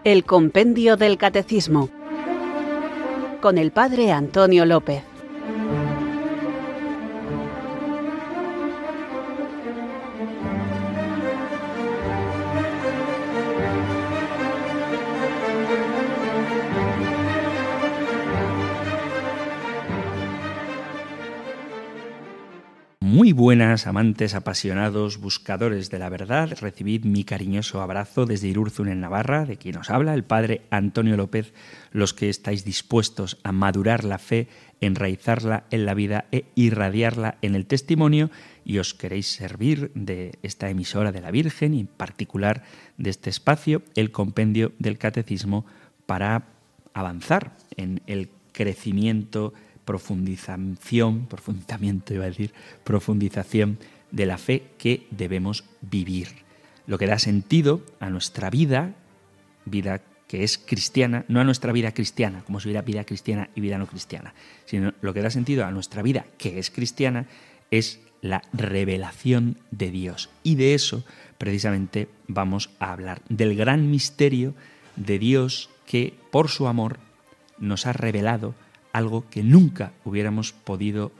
El Compendio del Catecismo, con el Padre Antonio López. Muy buenas, amantes apasionados, buscadores de la verdad. Recibid mi cariñoso abrazo desde Irurzun, en Navarra, de quien os habla el Padre Antonio López, los que estáis dispuestos a madurar la fe, enraizarla en la vida e irradiarla en el testimonio, y os queréis servir de esta emisora de la Virgen y en particular de este espacio, el Compendio del Catecismo, para avanzar en el crecimiento, profundización de la fe que debemos vivir. Lo que da sentido a nuestra vida que es cristiana, no a nuestra vida cristiana, como si hubiera vida cristiana y vida no cristiana, sino lo que da sentido a nuestra vida que es cristiana es la revelación de Dios. Y de eso precisamente vamos a hablar, del gran misterio de Dios que por su amor nos ha revelado algo que nunca hubiéramos podido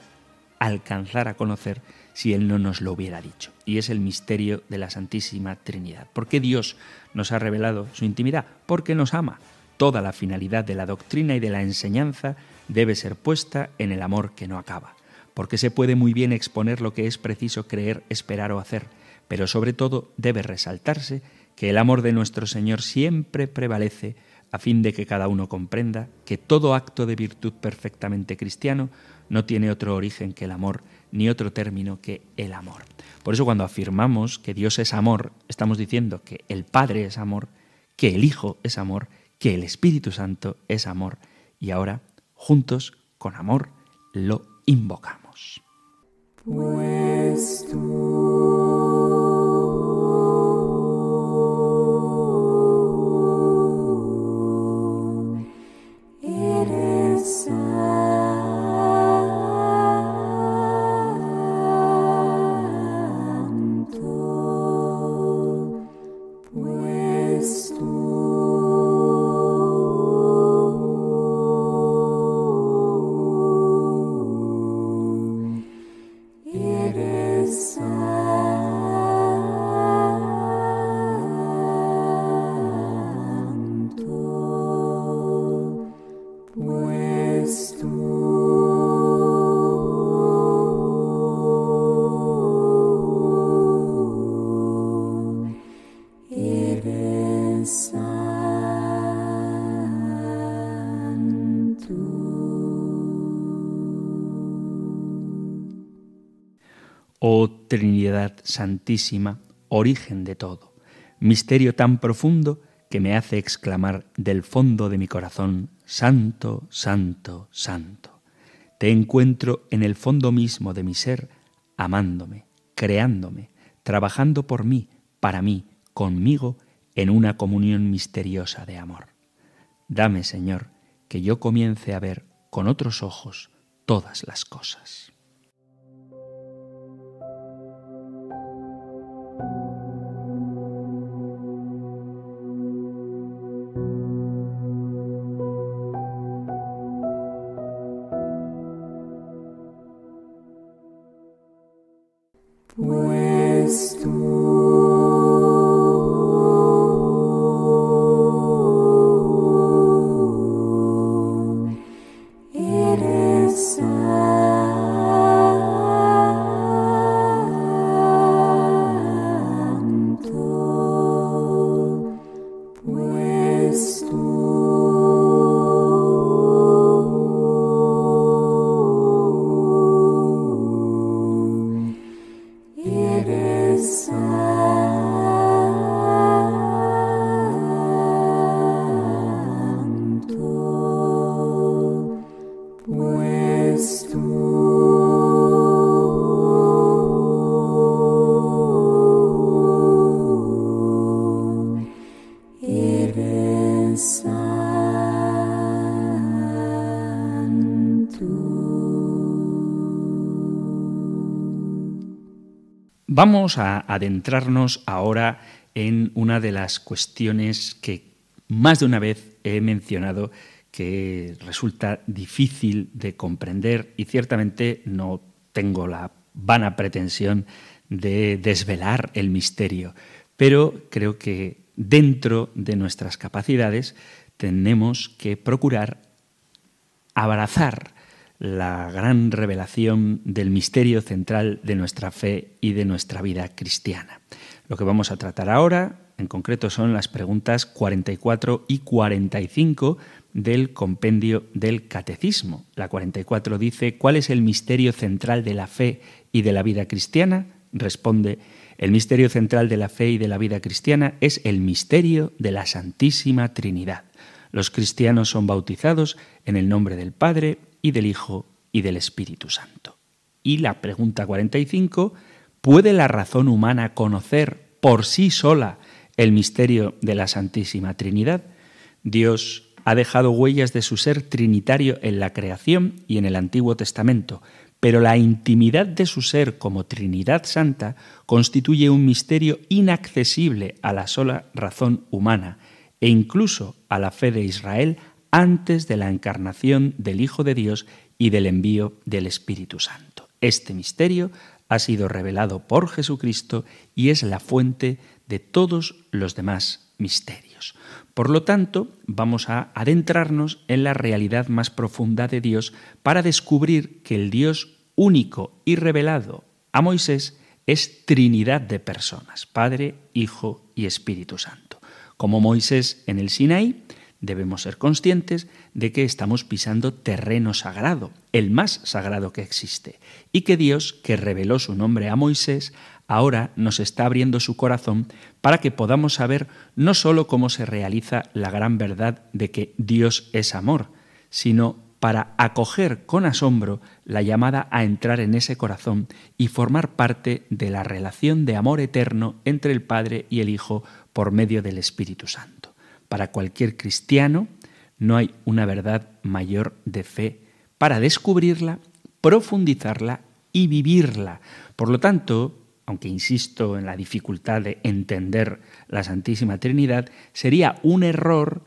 alcanzar a conocer si Él no nos lo hubiera dicho. Y es el misterio de la Santísima Trinidad. ¿Por qué Dios nos ha revelado su intimidad? Porque nos ama. Toda la finalidad de la doctrina y de la enseñanza debe ser puesta en el amor que no acaba. Porque se puede muy bien exponer lo que es preciso creer, esperar o hacer, pero sobre todo debe resaltarse que el amor de nuestro Señor siempre prevalece, a fin de que cada uno comprenda que todo acto de virtud perfectamente cristiano no tiene otro origen que el amor, ni otro término que el amor. Por eso cuando afirmamos que Dios es amor, estamos diciendo que el Padre es amor, que el Hijo es amor, que el Espíritu Santo es amor, y ahora, juntos, con amor, lo invocamos. Pues tú Oh Trinidad Santísima, origen de todo, misterio tan profundo que me hace exclamar del fondo de mi corazón: Santo, Santo, Santo. Te encuentro en el fondo mismo de mi ser, amándome, creándome, trabajando por mí, para mí, conmigo, en una comunión misteriosa de amor. Dame, Señor, que yo comience a ver con otros ojos todas las cosas. Pues tú eres santo, pues tú Vamos a adentrarnos ahora en una de las cuestiones que Más de una vez he mencionado que resulta difícil de comprender y ciertamente no tengo la vana pretensión de desvelar el misterio, pero creo que dentro de nuestras capacidades tenemos que procurar abrazar la gran revelación del misterio central de nuestra fe y de nuestra vida cristiana. Lo que vamos a tratar ahora, en concreto, son las preguntas 44 y 45 del compendio del Catecismo. La 44 dice: ¿cuál es el misterio central de la fe y de la vida cristiana? Responde: el misterio central de la fe y de la vida cristiana es el misterio de la Santísima Trinidad. Los cristianos son bautizados en el nombre del Padre y del Hijo y del Espíritu Santo. Y la pregunta 45: ¿puede la razón humana conocer por sí sola el misterio de la Santísima Trinidad? Dios ha dejado huellas de su ser trinitario en la creación y en el Antiguo Testamento, pero la intimidad de su ser como Trinidad Santa constituye un misterio inaccesible a la sola razón humana e incluso a la fe de Israel antes de la encarnación del Hijo de Dios y del envío del Espíritu Santo. Este misterio ha sido revelado por Jesucristo y es la fuente de todos los demás misterios. Por lo tanto, vamos a adentrarnos en la realidad más profunda de Dios para descubrir que el Dios único y revelado a Moisés es Trinidad de personas, Padre, Hijo y Espíritu Santo. Como Moisés en el Sinaí, debemos ser conscientes de que estamos pisando terreno sagrado, el más sagrado que existe, y que Dios, que reveló su nombre a Moisés, ahora nos está abriendo su corazón para que podamos saber no sólo cómo se realiza la gran verdad de que Dios es amor, sino para acoger con asombro la llamada a entrar en ese corazón y formar parte de la relación de amor eterno entre el Padre y el Hijo por medio del Espíritu Santo. Para cualquier cristiano no hay una verdad mayor de fe para descubrirla, profundizarla y vivirla. Por lo tanto, aunque insisto en la dificultad de entender la Santísima Trinidad, sería un error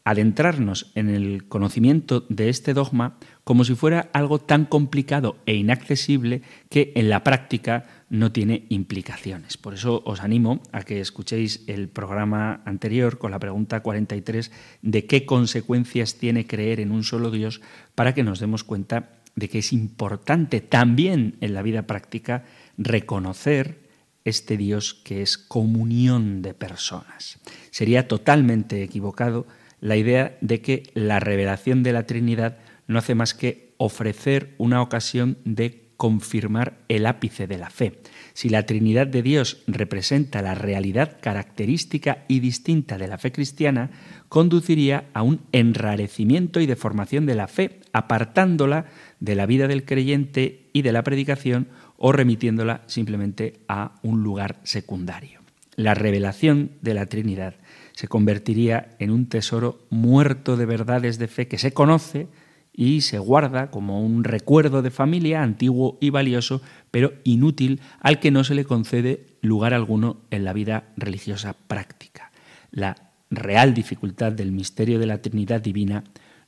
adentrarnos en el conocimiento de este dogma como si fuera algo tan complicado e inaccesible que en la práctica no tiene implicaciones. Por eso os animo a que escuchéis el programa anterior con la pregunta 43 de qué consecuencias tiene creer en un solo Dios, para que nos demos cuenta de que es importante también en la vida práctica reconocer este Dios que es comunión de personas. Sería totalmente equivocado la idea de que la revelación de la Trinidad no hace más que ofrecer una ocasión de confirmar el ápice de la fe. Si la Trinidad de Dios representa la realidad característica y distinta de la fe cristiana, conduciría a un enrarecimiento y deformación de la fe, apartándola de la vida del creyente y de la predicación o remitiéndola simplemente a un lugar secundario. La revelación de la Trinidad se convertiría en un tesoro muerto de verdades de fe que se conoce y se guarda como un recuerdo de familia antiguo y valioso, pero inútil, al que no se le concede lugar alguno en la vida religiosa práctica. La real dificultad del misterio de la Trinidad divina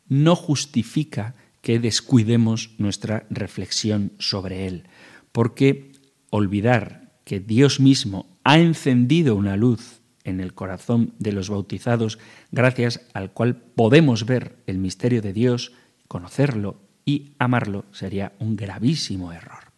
no justifica que descuidemos nuestra reflexión sobre él, porque olvidar que Dios mismo ha encendido una luz en el corazón de los bautizados, gracias al cual podemos ver el misterio de Dios, conocerlo y amarlo, sería un gravísimo error.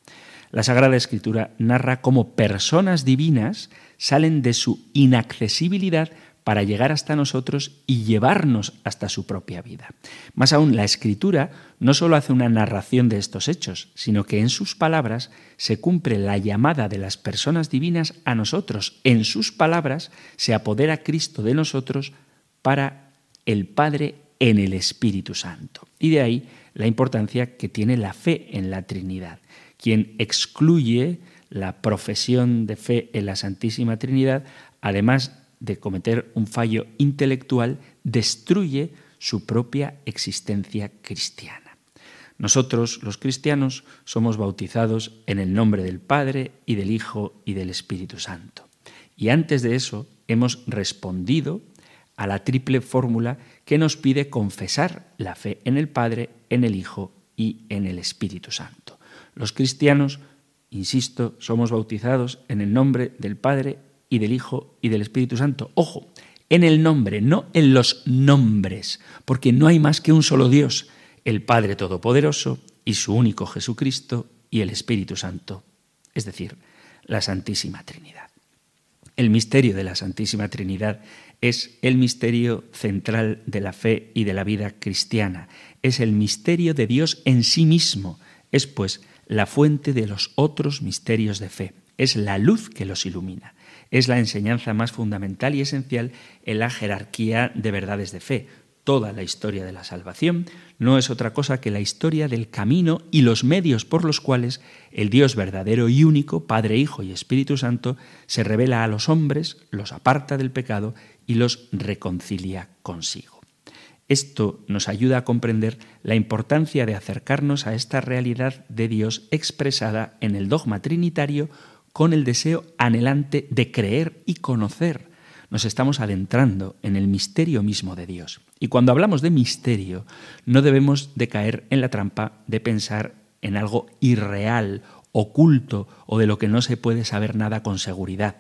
La Sagrada Escritura narra cómo personas divinas salen de su inaccesibilidad para llegar hasta nosotros y llevarnos hasta su propia vida. Más aún, la Escritura no solo hace una narración de estos hechos, sino que en sus palabras se cumple la llamada de las personas divinas a nosotros. En sus palabras se apodera Cristo de nosotros para el Padre en el Espíritu Santo. Y de ahí la importancia que tiene la fe en la Trinidad. Quien excluye la profesión de fe en la Santísima Trinidad, además de cometer un fallo intelectual, destruye su propia existencia cristiana. Nosotros, los cristianos, somos bautizados en el nombre del Padre y del Hijo y del Espíritu Santo. Y antes de eso hemos respondido a la triple fórmula que nos pide confesar la fe en el Padre, en el Hijo y en el Espíritu Santo. Los cristianos, insisto, somos bautizados en el nombre del Padre y del Hijo y del Espíritu Santo. Ojo, en el nombre, no en los nombres, porque no hay más que un solo Dios, el Padre Todopoderoso y su único Jesucristo y el Espíritu Santo, es decir, la Santísima Trinidad. El misterio de la Santísima Trinidad es el misterio central de la fe y de la vida cristiana. Es el misterio de Dios en sí mismo. Es, pues, la fuente de los otros misterios de fe. Es la luz que los ilumina. Es la enseñanza más fundamental y esencial en la jerarquía de verdades de fe. Toda la historia de la salvación no es otra cosa que la historia del camino y los medios por los cuales el Dios verdadero y único, Padre, Hijo y Espíritu Santo, se revela a los hombres, los aparta del pecado y los reconcilia consigo. Esto nos ayuda a comprender la importancia de acercarnos a esta realidad de Dios expresada en el dogma trinitario con el deseo anhelante de creer y conocer. Nos estamos adentrando en el misterio mismo de Dios. Y cuando hablamos de misterio, no debemos de caer en la trampa de pensar en algo irreal, oculto o de lo que no se puede saber nada con seguridad.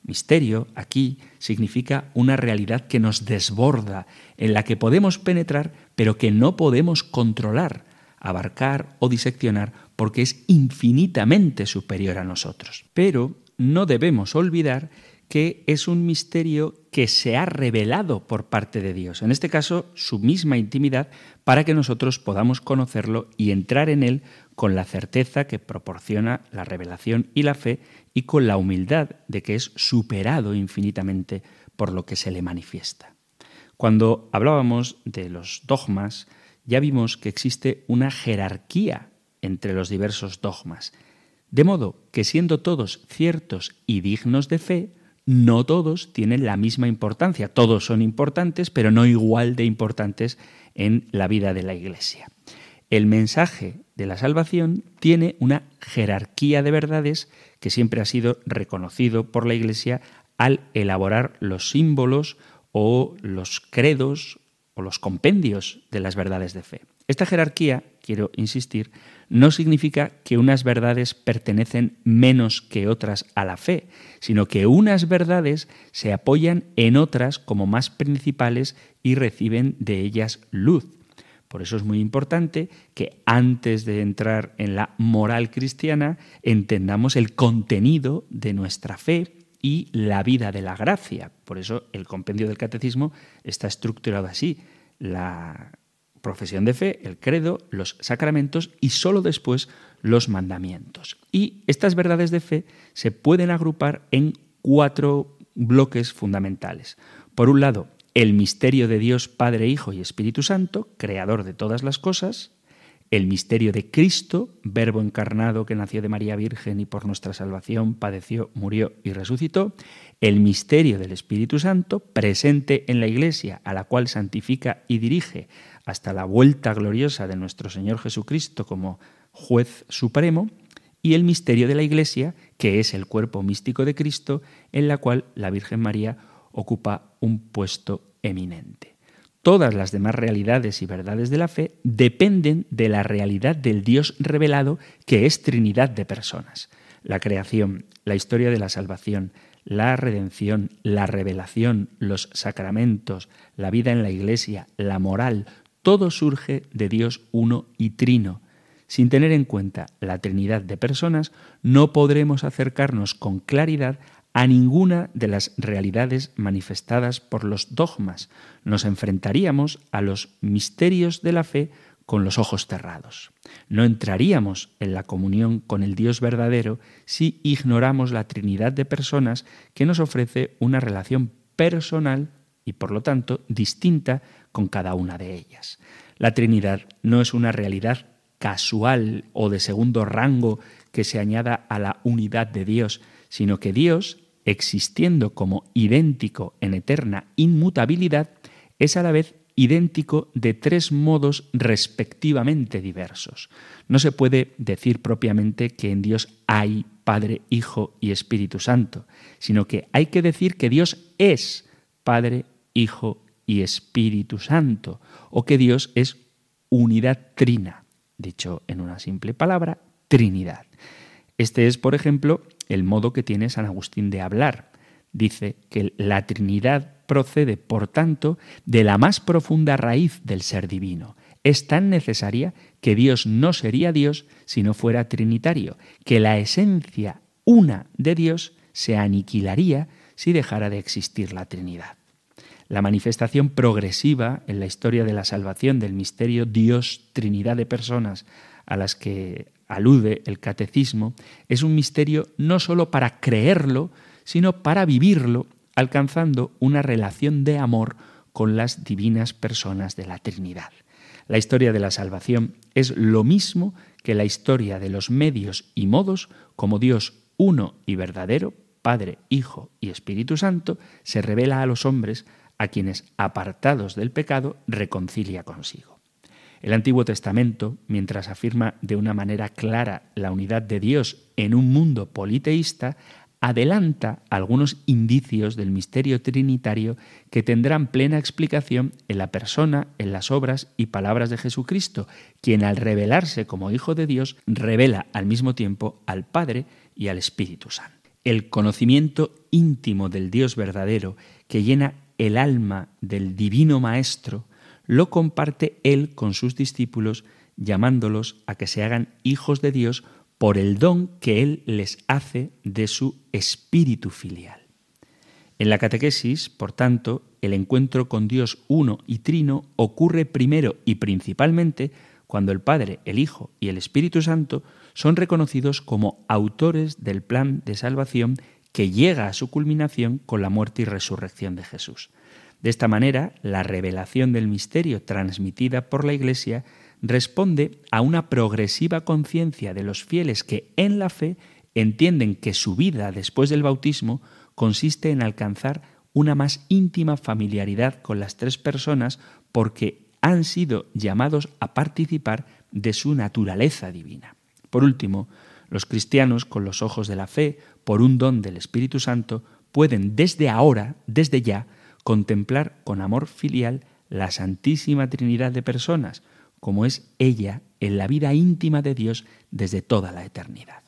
Misterio, aquí, significa una realidad que nos desborda, en la que podemos penetrar, pero que no podemos controlar, abarcar o diseccionar, porque es infinitamente superior a nosotros. Pero no debemos olvidar que es un misterio que se ha revelado por parte de Dios, en este caso su misma intimidad, para que nosotros podamos conocerlo y entrar en él con la certeza que proporciona la revelación y la fe y con la humildad de que es superado infinitamente por lo que se le manifiesta. Cuando hablábamos de los dogmas, ya vimos que existe una jerarquía entre los diversos dogmas, de modo que siendo todos ciertos y dignos de fe, no todos tienen la misma importancia. Todos son importantes, pero no igual de importantes en la vida de la Iglesia. El mensaje de la salvación tiene una jerarquía de verdades que siempre ha sido reconocido por la Iglesia al elaborar los símbolos o los credos o los compendios de las verdades de fe. Esta jerarquía, quiero insistir, no significa que unas verdades pertenecen menos que otras a la fe, sino que unas verdades se apoyan en otras como más principales y reciben de ellas luz. Por eso es muy importante que antes de entrar en la moral cristiana entendamos el contenido de nuestra fe y la vida de la gracia. Por eso el compendio del catecismo está estructurado así: la profesión de fe, el credo, los sacramentos y solo después los mandamientos. Y estas verdades de fe se pueden agrupar en 4 bloques fundamentales. Por un lado, el misterio de Dios Padre, Hijo y Espíritu Santo, creador de todas las cosas; el misterio de Cristo, Verbo encarnado que nació de María Virgen y por nuestra salvación padeció, murió y resucitó; el misterio del Espíritu Santo, presente en la Iglesia, a la cual santifica y dirige hasta la vuelta gloriosa de nuestro Señor Jesucristo como juez supremo; y el misterio de la Iglesia, que es el cuerpo místico de Cristo, en la cual la Virgen María ocupa un puesto eminente. Todas las demás realidades y verdades de la fe dependen de la realidad del Dios revelado, que es Trinidad de personas. La creación, la historia de la salvación, la redención, la revelación, los sacramentos, la vida en la Iglesia, la moral, todo surge de Dios uno y trino. Sin tener en cuenta la Trinidad de personas, no podremos acercarnos con claridad a ninguna de las realidades manifestadas por los dogmas. Nos enfrentaríamos a los misterios de la fe con los ojos cerrados. No entraríamos en la comunión con el Dios verdadero si ignoramos la Trinidad de personas, que nos ofrece una relación personal y, por lo tanto, distinta con cada una de ellas. La Trinidad no es una realidad casual o de segundo rango que se añada a la unidad de Dios, sino que Dios, existiendo como idéntico en eterna inmutabilidad, es a la vez idéntico de 3 modos respectivamente diversos. No se puede decir propiamente que en Dios hay Padre, Hijo y Espíritu Santo, sino que hay que decir que Dios es Padre, Hijo y Espíritu Santo, o que Dios es unidad trina, dicho en una simple palabra, Trinidad. Este es, por ejemplo, el modo que tiene San Agustín de hablar. Dice que la Trinidad procede, por tanto, de la más profunda raíz del ser divino. Es tan necesaria que Dios no sería Dios si no fuera trinitario, que la esencia una de Dios se aniquilaría si dejara de existir la Trinidad. La manifestación progresiva en la historia de la salvación del misterio Dios, Trinidad de personas, a las que alude el Catecismo, es un misterio no solo para creerlo, sino para vivirlo, alcanzando una relación de amor con las divinas personas de la Trinidad. La historia de la salvación es lo mismo que la historia de los medios y modos como Dios uno y verdadero, Padre, Hijo y Espíritu Santo, se revela a los hombres a quienes, apartados del pecado, reconcilia consigo. El Antiguo Testamento, mientras afirma de una manera clara la unidad de Dios en un mundo politeísta, adelanta algunos indicios del misterio trinitario que tendrán plena explicación en la persona, en las obras y palabras de Jesucristo, quien al revelarse como Hijo de Dios, revela al mismo tiempo al Padre y al Espíritu Santo. El conocimiento íntimo del Dios verdadero que llena el alma del Divino Maestro lo comparte Él con sus discípulos, llamándolos a que se hagan hijos de Dios por el don que Él les hace de su espíritu filial. En la catequesis, por tanto, el encuentro con Dios uno y trino ocurre primero y principalmente cuando el Padre, el Hijo y el Espíritu Santo son reconocidos como autores del plan de salvación que llega a su culminación con la muerte y resurrección de Jesús. De esta manera, la revelación del misterio transmitida por la Iglesia responde a una progresiva conciencia de los fieles que en la fe entienden que su vida después del bautismo consiste en alcanzar una más íntima familiaridad con las tres personas porque han sido llamados a participar de su naturaleza divina. Por último, los cristianos, con los ojos de la fe, por un don del Espíritu Santo, pueden desde ahora, desde ya, contemplar con amor filial la Santísima Trinidad de personas, como es ella en la vida íntima de Dios desde toda la eternidad.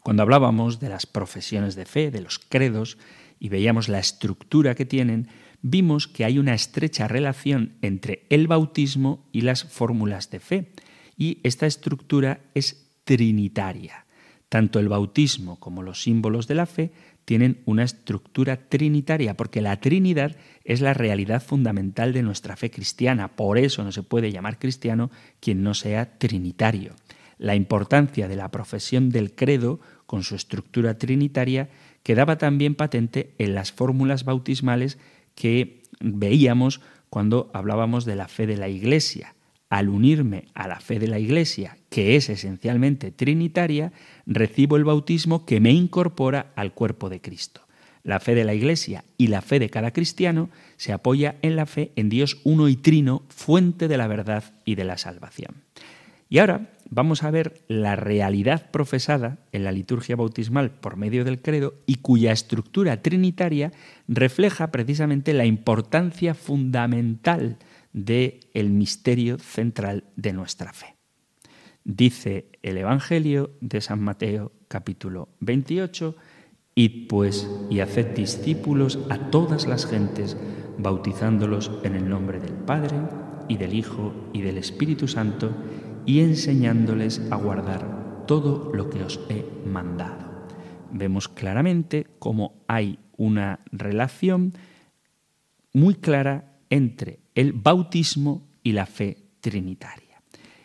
Cuando hablábamos de las profesiones de fe, de los credos, y veíamos la estructura que tienen, vimos que hay una estrecha relación entre el bautismo y las fórmulas de fe, y esta estructura es trinitaria. Tanto el bautismo como los símbolos de la fe tienen una estructura trinitaria, porque la Trinidad es la realidad fundamental de nuestra fe cristiana. Por eso no se puede llamar cristiano quien no sea trinitario. La importancia de la profesión del credo, con su estructura trinitaria, quedaba también patente en las fórmulas bautismales que veíamos cuando hablábamos de la fe de la Iglesia. Al unirme a la fe de la Iglesia, que es esencialmente trinitaria, recibo el bautismo que me incorpora al cuerpo de Cristo. La fe de la Iglesia y la fe de cada cristiano se apoya en la fe en Dios uno y trino, fuente de la verdad y de la salvación. Y ahora vamos a ver la realidad profesada en la liturgia bautismal por medio del credo y cuya estructura trinitaria refleja precisamente la importancia fundamental del misterio central de nuestra fe. Dice el Evangelio de San Mateo, capítulo 28, «Id pues y haced discípulos a todas las gentes, bautizándolos en el nombre del Padre, y del Hijo, y del Espíritu Santo, y enseñándoles a guardar todo lo que os he mandado». Vemos claramente cómo hay una relación muy clara entre el bautismo y la fe trinitaria.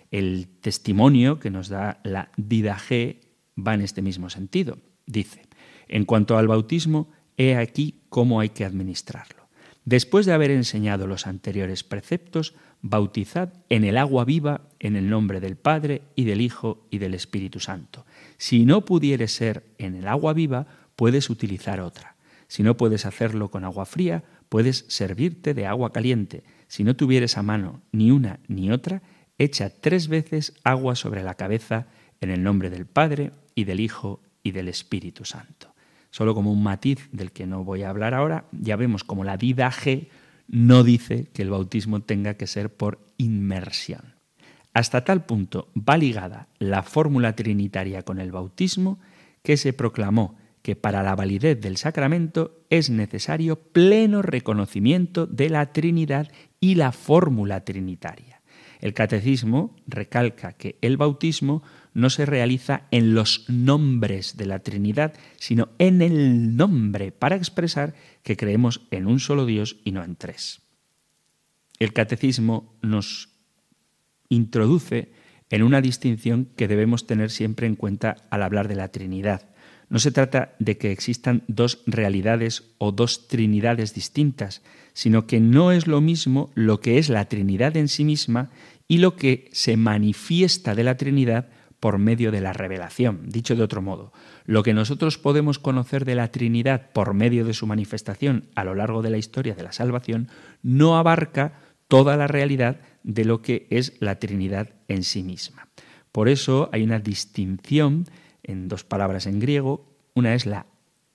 El testimonio que nos da la Didaché va en este mismo sentido. Dice: en cuanto al bautismo, he aquí cómo hay que administrarlo. Después de haber enseñado los anteriores preceptos, bautizad en el agua viva en el nombre del Padre y del Hijo y del Espíritu Santo. Si no pudiere ser en el agua viva, puedes utilizar otra. Si no puedes hacerlo con agua fría, puedes servirte de agua caliente. Si no tuvieres a mano ni una ni otra, echa 3 veces agua sobre la cabeza en el nombre del Padre y del Hijo y del Espíritu Santo. Solo como un matiz del que no voy a hablar ahora, ya vemos como la Didaché no dice que el bautismo tenga que ser por inmersión. Hasta tal punto va ligada la fórmula trinitaria con el bautismo que se proclamó que para la validez del sacramento es necesario pleno reconocimiento de la Trinidad y la fórmula trinitaria. El catecismo recalca que el bautismo no se realiza en los nombres de la Trinidad, sino en el nombre, para expresar que creemos en un solo Dios y no en tres. El catecismo nos introduce en una distinción que debemos tener siempre en cuenta al hablar de la Trinidad. No se trata de que existan dos realidades o dos trinidades distintas, sino que no es lo mismo lo que es la Trinidad en sí misma y lo que se manifiesta de la Trinidad por medio de la revelación. Dicho de otro modo, lo que nosotros podemos conocer de la Trinidad por medio de su manifestación a lo largo de la historia de la salvación no abarca toda la realidad de lo que es la Trinidad en sí misma. Por eso hay una distinción en dos palabras en griego. Una es la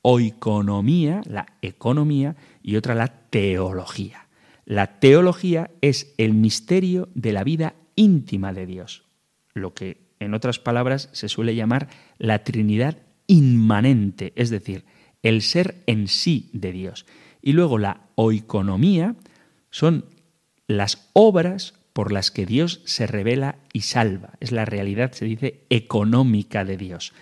oikonomía, la economía, y otra la teología. La teología es el misterio de la vida íntima de Dios, lo que en otras palabras se suele llamar la Trinidad inmanente, es decir, el ser en sí de Dios. Y luego la oikonomía son las obras por las que Dios se revela y salva. Es la realidad, se dice, económica de Dios.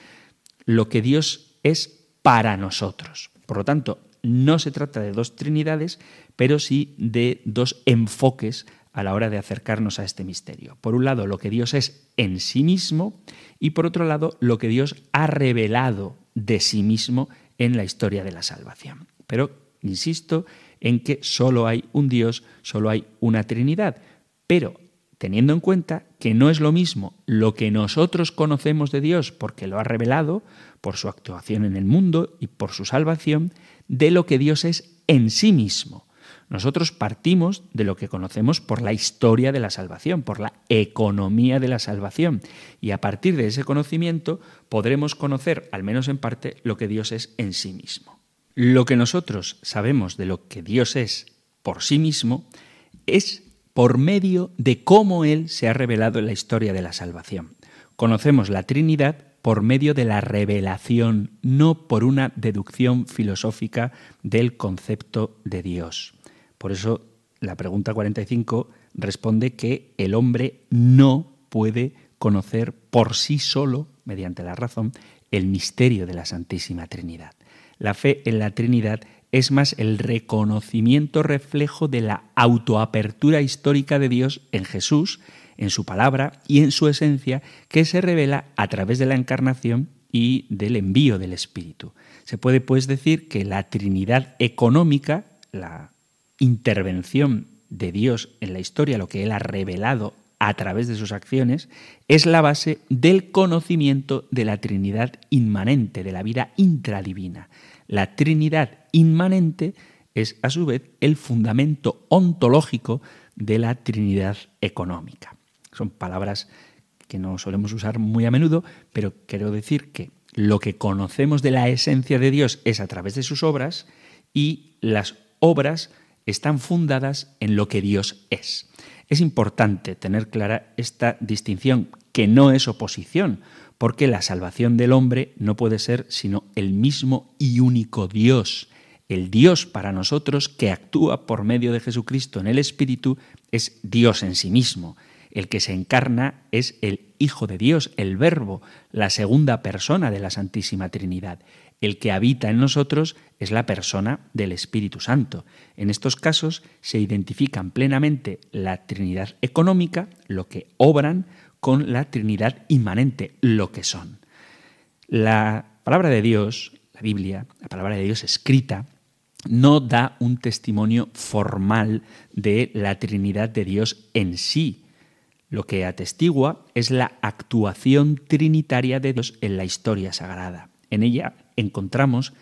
Lo que Dios es para nosotros. Por lo tanto, no se trata de dos trinidades, pero sí de dos enfoques a la hora de acercarnos a este misterio. Por un lado, lo que Dios es en sí mismo, y por otro lado, lo que Dios ha revelado de sí mismo en la historia de la salvación. Pero insisto en que solo hay un Dios, solo hay una Trinidad, pero teniendo en cuenta que no es lo mismo lo que nosotros conocemos de Dios porque lo ha revelado por su actuación en el mundo y por su salvación, de lo que Dios es en sí mismo. Nosotros partimos de lo que conocemos por la historia de la salvación, por la economía de la salvación, y a partir de ese conocimiento podremos conocer, al menos en parte, lo que Dios es en sí mismo. Lo que nosotros sabemos de lo que Dios es por sí mismo es por medio de cómo Él se ha revelado en la historia de la salvación. Conocemos la Trinidad por medio de la revelación, no por una deducción filosófica del concepto de Dios. Por eso la pregunta 45 responde que el hombre no puede conocer por sí solo, mediante la razón, el misterio de la Santísima Trinidad. La fe en la Trinidad es más el reconocimiento reflejo de la autoapertura histórica de Dios en Jesús, en su palabra y en su esencia, que se revela a través de la encarnación y del envío del Espíritu. Se puede, pues, decir que la Trinidad económica, la intervención de Dios en la historia, lo que Él ha revelado a través de sus acciones, es la base del conocimiento de la Trinidad inmanente, de la vida intradivina. La Trinidad inmanente es, a su vez, el fundamento ontológico de la Trinidad económica. Son palabras que no solemos usar muy a menudo, pero quiero decir que lo que conocemos de la esencia de Dios es a través de sus obras, y las obras están fundadas en lo que Dios es. Es importante tener clara esta distinción, que no es oposición, porque la salvación del hombre no puede ser sino el mismo y único Dios. El Dios para nosotros, que actúa por medio de Jesucristo en el Espíritu, es Dios en sí mismo. El que se encarna es el Hijo de Dios, el Verbo, la segunda persona de la Santísima Trinidad. El que habita en nosotros es la persona del Espíritu Santo. En estos casos se identifican plenamente la Trinidad económica, lo que obran, con la Trinidad inmanente, lo que son. La palabra de Dios, la Biblia, la palabra de Dios escrita, no da un testimonio formal de la Trinidad de Dios en sí. Lo que atestigua es la actuación trinitaria de Dios en la historia sagrada. En ella encontramos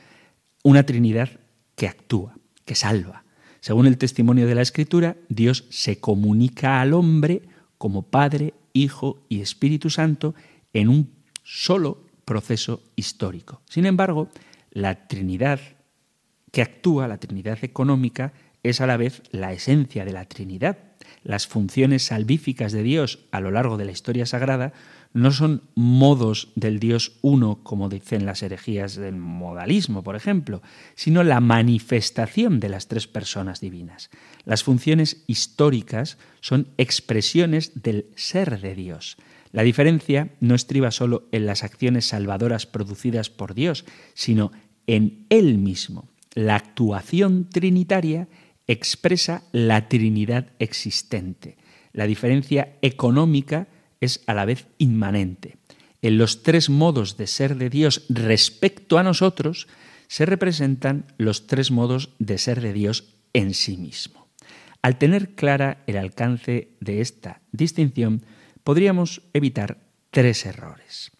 una Trinidad que actúa, que salva. Según el testimonio de la Escritura, Dios se comunica al hombre como Padre, Hijo y Espíritu Santo en un solo proceso histórico. Sin embargo, la Trinidad que actúa, la Trinidad económica, es a la vez la esencia de la Trinidad. Las funciones salvíficas de Dios a lo largo de la historia sagrada no son modos del Dios uno, como dicen las herejías del modalismo, por ejemplo, sino la manifestación de las tres personas divinas. Las funciones históricas son expresiones del ser de Dios. La diferencia no estriba solo en las acciones salvadoras producidas por Dios, sino en Él mismo. La actuación trinitaria expresa la Trinidad existente. La diferencia económica es a la vez inmanente. En los tres modos de ser de Dios respecto a nosotros se representan los tres modos de ser de Dios en sí mismo. Al tener clara el alcance de esta distinción, podríamos evitar tres errores.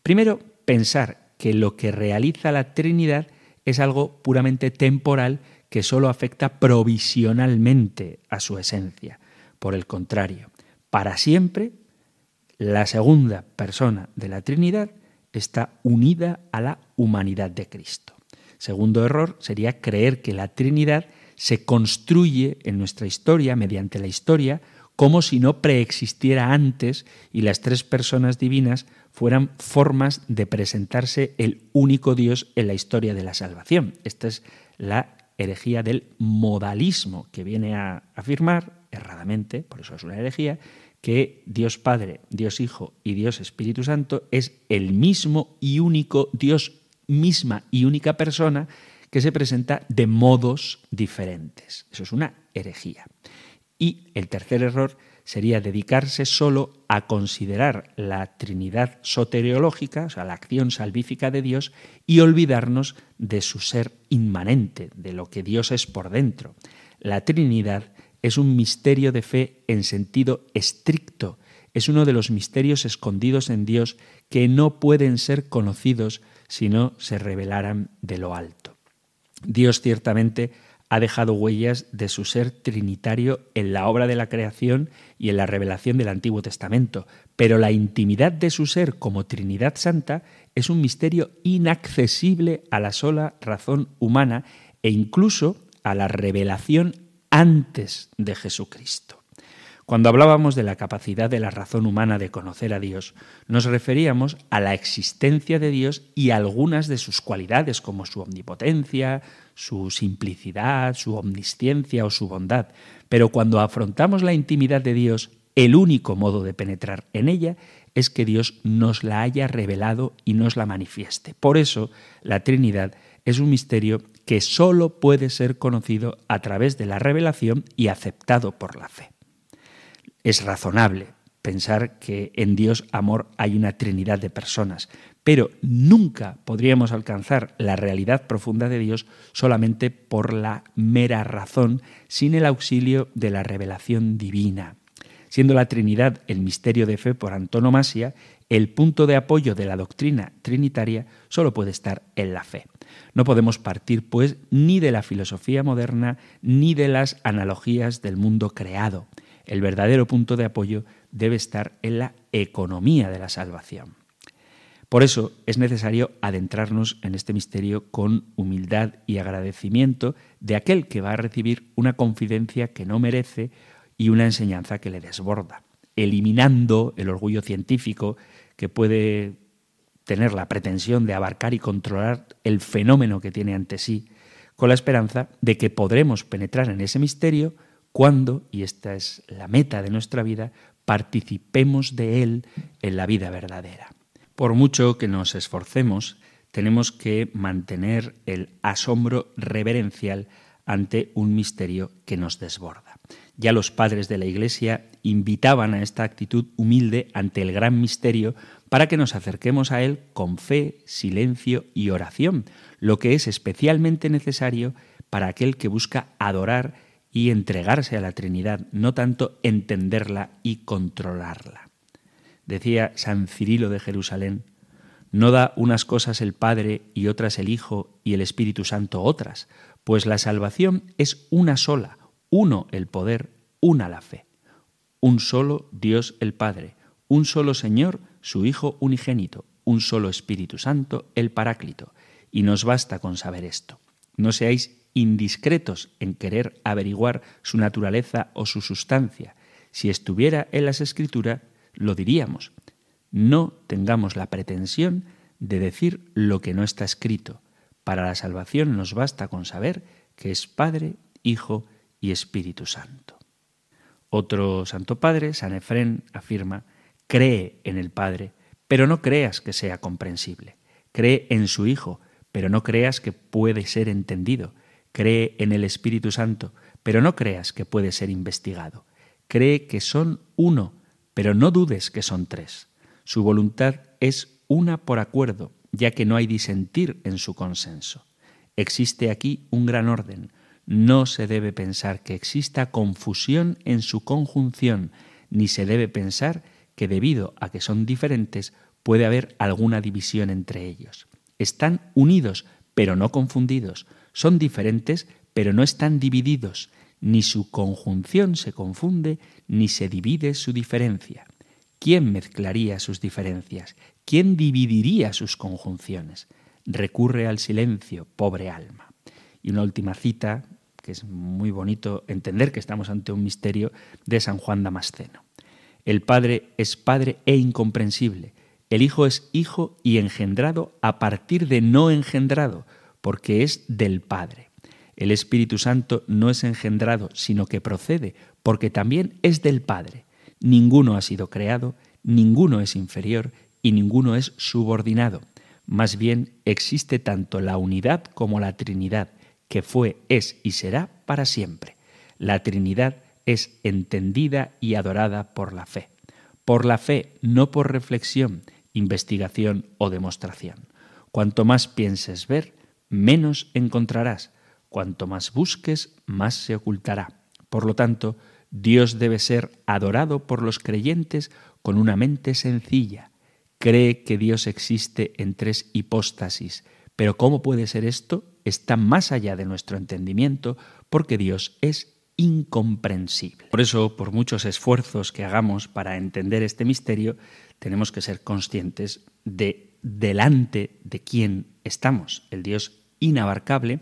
Primero, pensar que lo que realiza la Trinidad es algo puramente temporal que solo afecta provisionalmente a su esencia. Por el contrario, para siempre, la segunda persona de la Trinidad está unida a la humanidad de Cristo. Segundo error sería creer que la Trinidad se construye en nuestra historia, mediante la historia, como si no preexistiera antes y las tres personas divinas fueran formas de presentarse el único Dios en la historia de la salvación. Esta es la herejía del modalismo, que viene a afirmar, erradamente, por eso es una herejía, que Dios Padre, Dios Hijo y Dios Espíritu Santo es el mismo y único Dios, misma y única persona, que se presenta de modos diferentes. Eso es una herejía. Y el tercer error sería dedicarse solo a considerar la Trinidad soteriológica, o sea, la acción salvífica de Dios, y olvidarnos de su ser inmanente, de lo que Dios es por dentro. La Trinidad es un misterio de fe en sentido estricto. Es uno de los misterios escondidos en Dios que no pueden ser conocidos si no se revelaran de lo alto. Dios ciertamente ha dejado huellas de su ser trinitario en la obra de la creación y en la revelación del Antiguo Testamento, pero la intimidad de su ser como Trinidad Santa es un misterio inaccesible a la sola razón humana e incluso a la revelación antes de Jesucristo. Cuando hablábamos de la capacidad de la razón humana de conocer a Dios, nos referíamos a la existencia de Dios y algunas de sus cualidades, como su omnipotencia, su simplicidad, su omnisciencia o su bondad. Pero cuando afrontamos la intimidad de Dios, el único modo de penetrar en ella es que Dios nos la haya revelado y nos la manifieste. Por eso, la Trinidad es un misterio que solo puede ser conocido a través de la revelación y aceptado por la fe. Es razonable pensar que en Dios amor hay una trinidad de personas, pero nunca podríamos alcanzar la realidad profunda de Dios solamente por la mera razón, sin el auxilio de la revelación divina. Siendo la Trinidad el misterio de fe por antonomasia, el punto de apoyo de la doctrina trinitaria solo puede estar en la fe. No podemos partir, pues, ni de la filosofía moderna ni de las analogías del mundo creado. El verdadero punto de apoyo debe estar en la economía de la salvación. Por eso es necesario adentrarnos en este misterio con humildad y agradecimiento de aquel que va a recibir una confidencia que no merece y una enseñanza que le desborda, eliminando el orgullo científico que puede tener la pretensión de abarcar y controlar el fenómeno que tiene ante sí, con la esperanza de que podremos penetrar en ese misterio cuando, y esta es la meta de nuestra vida, participemos de él en la vida verdadera. Por mucho que nos esforcemos, tenemos que mantener el asombro reverencial ante un misterio que nos desborda. Ya los padres de la Iglesia invitaban a esta actitud humilde ante el gran misterio para que nos acerquemos a él con fe, silencio y oración, lo que es especialmente necesario para aquel que busca adorar y entregarse a la Trinidad, no tanto entenderla y controlarla. Decía San Cirilo de Jerusalén: no da unas cosas el Padre y otras el Hijo y el Espíritu Santo otras, pues la salvación es una sola, uno el poder, una la fe. Un solo Dios el Padre, un solo Señor, su Hijo unigénito, un solo Espíritu Santo, el Paráclito. Y nos basta con saber esto. No seáis indiscretos en querer averiguar su naturaleza o su sustancia. Si estuviera en las Escrituras, lo diríamos. No tengamos la pretensión de decir lo que no está escrito. Para la salvación nos basta con saber que es Padre, Hijo y Espíritu Santo. Otro santo padre, San Efrén, afirma: cree en el Padre, pero no creas que sea comprensible. Cree en su Hijo, pero no creas que puede ser entendido. Cree en el Espíritu Santo, pero no creas que puede ser investigado. Cree que son uno, pero no dudes que son tres. Su voluntad es una por acuerdo, ya que no hay disentir en su consenso. Existe aquí un gran orden. No se debe pensar que exista confusión en su conjunción, ni se debe pensar que debido a que son diferentes puede haber alguna división entre ellos. Están unidos, pero no confundidos. Son diferentes, pero no están divididos. Ni su conjunción se confunde, ni se divide su diferencia. ¿Quién mezclaría sus diferencias? ¿Quién dividiría sus conjunciones? Recurre al silencio, pobre alma. Y una última cita, que es muy bonito entender que estamos ante un misterio, de San Juan Damasceno. El Padre es Padre e incomprensible. El Hijo es Hijo y engendrado a partir de no engendrado, porque es del Padre. El Espíritu Santo no es engendrado, sino que procede, porque también es del Padre. Ninguno ha sido creado, ninguno es inferior y ninguno es subordinado. Más bien existe tanto la unidad como la Trinidad, que fue, es y será para siempre. La Trinidad es entendida y adorada por la fe. Por la fe, no por reflexión, investigación o demostración. Cuanto más pienses ver, menos encontrarás. Cuanto más busques, más se ocultará. Por lo tanto, Dios debe ser adorado por los creyentes con una mente sencilla. Cree que Dios existe en tres hipóstasis. Pero ¿cómo puede ser esto? Está más allá de nuestro entendimiento, porque Dios es incomprensible. Por eso, por muchos esfuerzos que hagamos para entender este misterio, tenemos que ser conscientes de delante de quién estamos, el Dios inabarcable,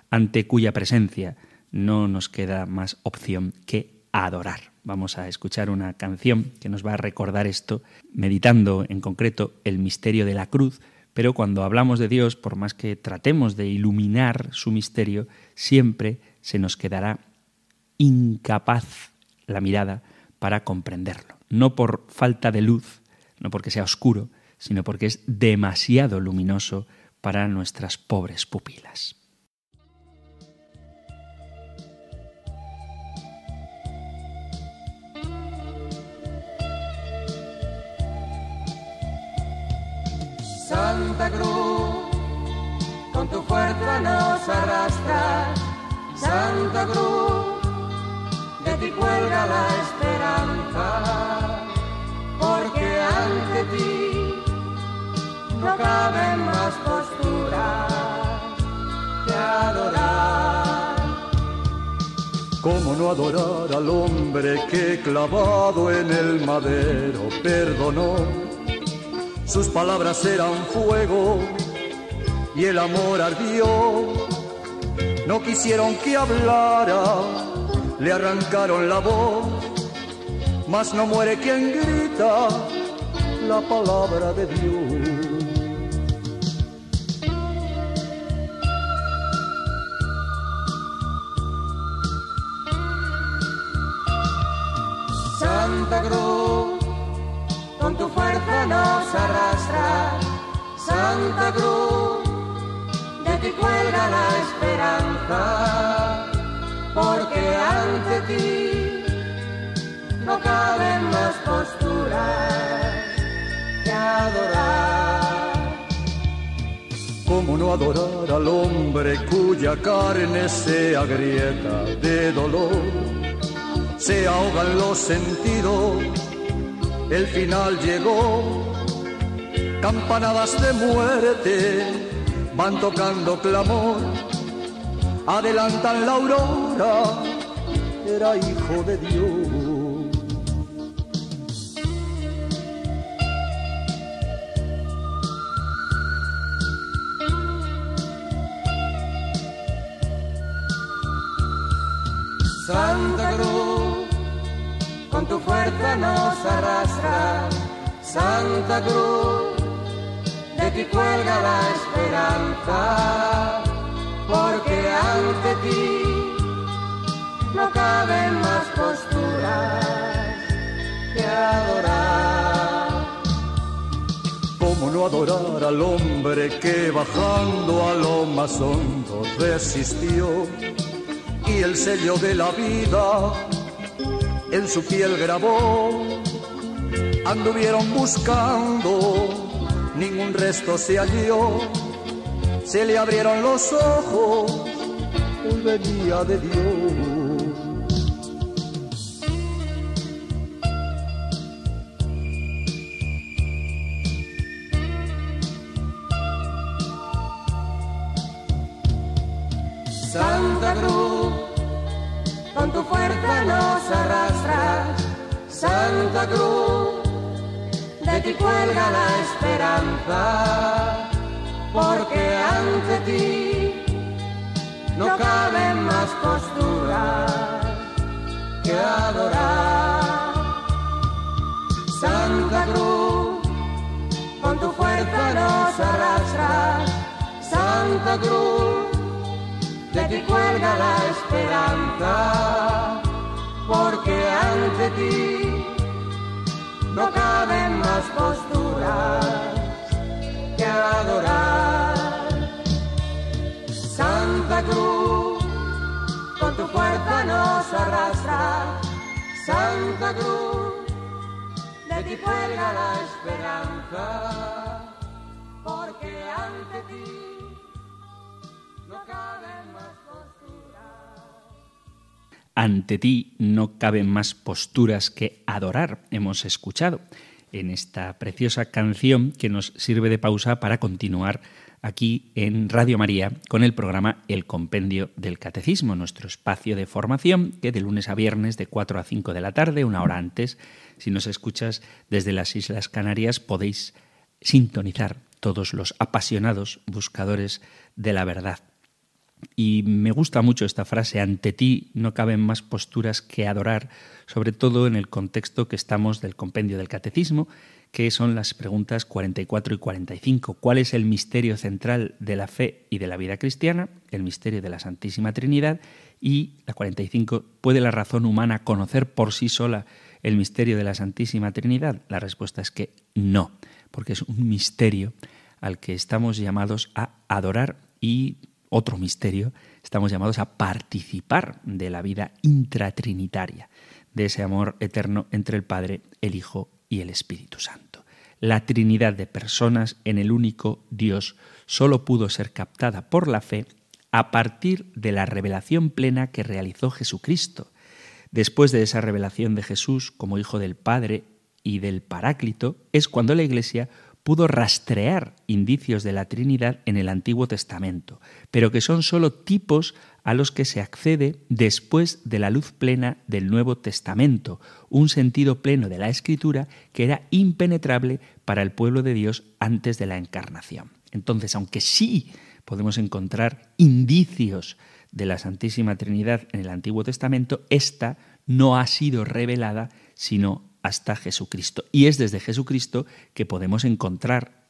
ante cuya presencia no nos queda más opción que adorar. Vamos a escuchar una canción que nos va a recordar esto, meditando en concreto el misterio de la cruz, pero cuando hablamos de Dios, por más que tratemos de iluminar su misterio, siempre se nos quedará incapaz la mirada para comprenderlo. No por falta de luz, no porque sea oscuro, sino porque es demasiado luminoso para nuestras pobres pupilas. Santa Cruz, con tu fuerza nos arrastras. Santa Cruz, de ti cuelga la esperanza, porque ante ti no caben más posturas que adorar. ¿Cómo no adorar al hombre que clavado en el madero perdonó? Sus palabras eran fuego y el amor ardió. No quisieron que hablara, le arrancaron la voz, mas no muere quien grita la palabra de Dios. Santa Cruz, con tu fuerza nos arrastra. Santa Cruz, de ti cuelga la esperanza, porque ante ti no caben más posturas que adorar. ¿Cómo no adorar al hombre cuya carne se agrieta de dolor? Se ahogan los sentidos, el final llegó. Campanadas de muerte van tocando clamor, adelantan la aurora, era hijo de Dios. con tu fuerza nos arrastra. Santa Cruz, de ti cuelga la esperanza, porque ante ti no caben más posturas que adorar. ¿Cómo no adorar al hombre que bajando a lo más hondo resistió y el sello de la vida en su piel grabó? Anduvieron buscando, ningún resto se halló, se le abrieron los ojos, hoy venía de Dios. Santa Cruz, con tu fuerza nos arrastras. Santa Cruz, de ti cuelga la esperanza, porque ante ti no caben más posturas que adorar. Santa Cruz, con tu fuerza nos arrastras. Santa Cruz, de ti cuelga la esperanza, porque ante ti no caben más posturas que adorar. Santa Cruz, con tu fuerza nos arrastra. Santa Cruz, de ti cuelga la esperanza, porque ante ti no caben más posturas. Ante ti no caben más posturas que adorar, hemos escuchado en esta preciosa canción que nos sirve de pausa para continuar aquí en Radio María con el programa El Compendio del Catecismo, nuestro espacio de formación que de lunes a viernes de 4 a 5 de la tarde, una hora antes, si nos escuchas desde las Islas Canarias, podéis sintonizar todos los apasionados buscadores de la verdad. Y me gusta mucho esta frase, ante ti no caben más posturas que adorar, sobre todo en el contexto que estamos del Compendio del Catecismo, que son las preguntas 44 y 45. ¿Cuál es el misterio central de la fe y de la vida cristiana? El misterio de la Santísima Trinidad. Y la 45, ¿puede la razón humana conocer por sí sola el misterio de la Santísima Trinidad? La respuesta es que no, porque es un misterio al que estamos llamados a adorar y otro misterio, estamos llamados a participar de la vida intratrinitaria, de ese amor eterno entre el Padre, el Hijo y el Espíritu Santo. La Trinidad de personas en el único Dios solo pudo ser captada por la fe a partir de la revelación plena que realizó Jesucristo. Después de esa revelación de Jesús como Hijo del Padre y del Paráclito, es cuando la Iglesia pudo rastrear indicios de la Trinidad en el Antiguo Testamento, pero que son solo tipos a los que se accede después de la luz plena del Nuevo Testamento, un sentido pleno de la Escritura que era impenetrable para el pueblo de Dios antes de la Encarnación. Entonces, aunque sí podemos encontrar indicios de la Santísima Trinidad en el Antiguo Testamento, esta no ha sido revelada sino hasta Jesucristo. Y es desde Jesucristo que podemos encontrar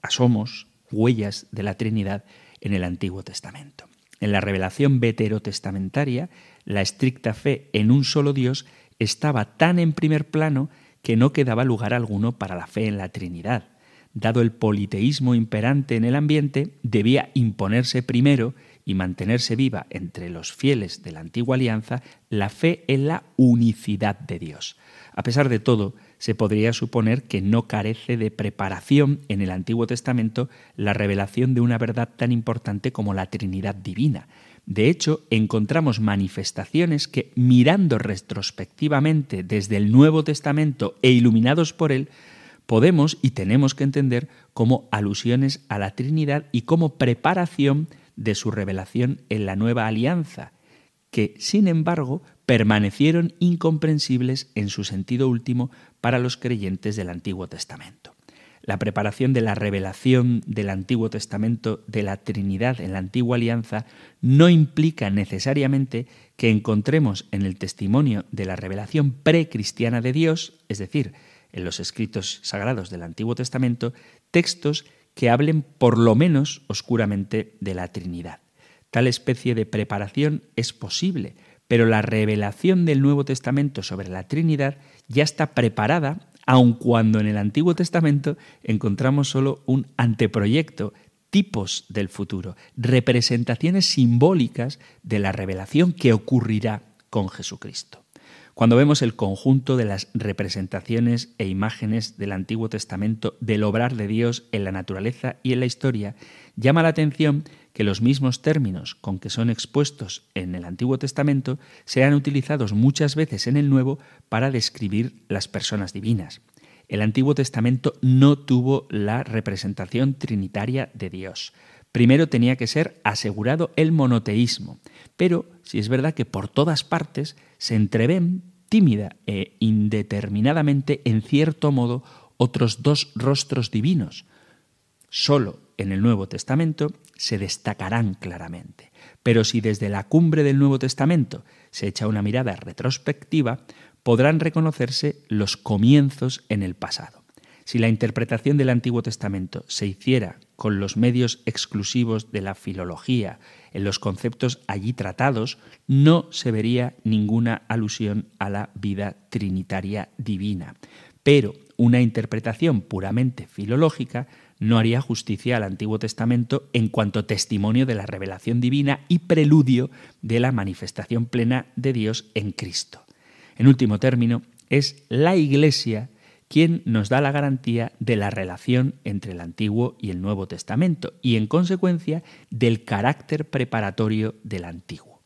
asomos, huellas de la Trinidad en el Antiguo Testamento. En la revelación veterotestamentaria, la estricta fe en un solo Dios estaba tan en primer plano que no quedaba lugar alguno para la fe en la Trinidad. Dado el politeísmo imperante en el ambiente, debía imponerse primero y mantenerse viva entre los fieles de la antigua alianza la fe en la unicidad de Dios. A pesar de todo, se podría suponer que no carece de preparación en el Antiguo Testamento la revelación de una verdad tan importante como la Trinidad divina. De hecho, encontramos manifestaciones que, mirando retrospectivamente desde el Nuevo Testamento e iluminados por él, podemos y tenemos que entender como alusiones a la Trinidad y como preparación de su revelación en la Nueva Alianza, que, sin embargo, permanecieron incomprensibles en su sentido último para los creyentes del Antiguo Testamento. La preparación de la revelación del Antiguo Testamento de la Trinidad en la Antigua Alianza no implica necesariamente que encontremos en el testimonio de la revelación precristiana de Dios, es decir, en los escritos sagrados del Antiguo Testamento, textos que hablen por lo menos oscuramente de la Trinidad. Tal especie de preparación es posible, pero la revelación del Nuevo Testamento sobre la Trinidad ya está preparada, aun cuando en el Antiguo Testamento encontramos solo un anteproyecto, tipos del futuro, representaciones simbólicas de la revelación que ocurrirá con Jesucristo. Cuando vemos el conjunto de las representaciones e imágenes del Antiguo Testamento del obrar de Dios en la naturaleza y en la historia, llama la atención que los mismos términos con que son expuestos en el Antiguo Testamento sean utilizados muchas veces en el Nuevo para describir las personas divinas. El Antiguo Testamento no tuvo la representación trinitaria de Dios. Primero tenía que ser asegurado el monoteísmo, pero sí es verdad que por todas partes se entreven tímida e indeterminadamente, en cierto modo, otros dos rostros divinos. Solo en el Nuevo Testamento se destacarán claramente. Pero si desde la cumbre del Nuevo Testamento se echa una mirada retrospectiva, podrán reconocerse los comienzos en el pasado. Si la interpretación del Antiguo Testamento se hiciera con los medios exclusivos de la filología, en los conceptos allí tratados, no se vería ninguna alusión a la vida trinitaria divina. Pero una interpretación puramente filológica no haría justicia al Antiguo Testamento en cuanto testimonio de la revelación divina y preludio de la manifestación plena de Dios en Cristo. En último término, es la Iglesia quien nos da la garantía de la relación entre el Antiguo y el Nuevo Testamento y, en consecuencia, del carácter preparatorio del Antiguo.